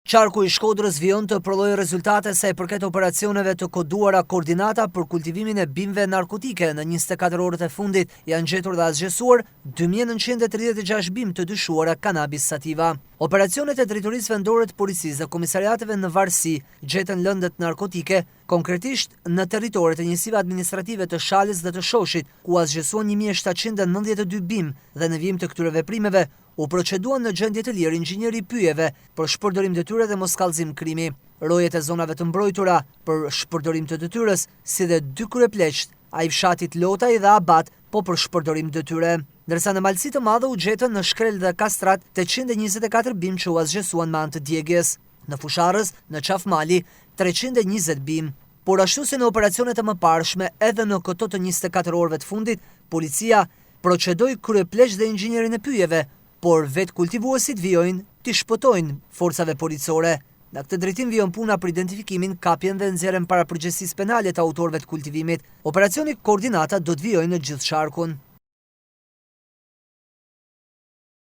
Qarku i Shkodrës vijon të prodhojë rezultate sa i përket operacioneve të koduara koordinata për kultivimin e bimëve narkotike. Në 24 orët e fundit janë gjetur dhe asgjësuar 2936 bimë të dyshuara kanabis sativa. Operacionet e drejtorisë vendore të policisë dhe komisariateve në varësi gjetën lëndët narkotike, konkretisht në territoret e njësive administrative të Shalës dhe të Shoshit, ku asgjësuan 1792 bimë dhe në vijim të këtyre veprimeve u proceduan në gjendje të lirë inxhinieri pyjeve për shpërdorim detyre dhe moskallëzim krimi. Rojet e zonave të mbrojtura për shpërdorim të detyrës, si dhe 2 kryepleqt, a i fshatit Lotaj dhe Abat, po për shpërdorim detyre. Ndërsa në Malësi të Madhe u gjetën në Shkrel dhe Kastrat 824 bimë që u asgjësuan me anë të djegjes. Në Fusharës, në Qafmali, 320 bimë. Por ashtu si në operacionet e mëparshme, edhe në këto të 24 orëve të fundit, policia procedoi kryepleqt dhe inxhinierin e pyjeve, por vetë kultivuesit vijojnë të shpëtojnë forcave policore. Në këtë drejtim vijon puna për identifikimin, kapjen dhe nxjerrjen parapërgjegjësisë penale të autorëve të kultivimit. Operacioni koordinata do të vijojë në gjithë sharkun.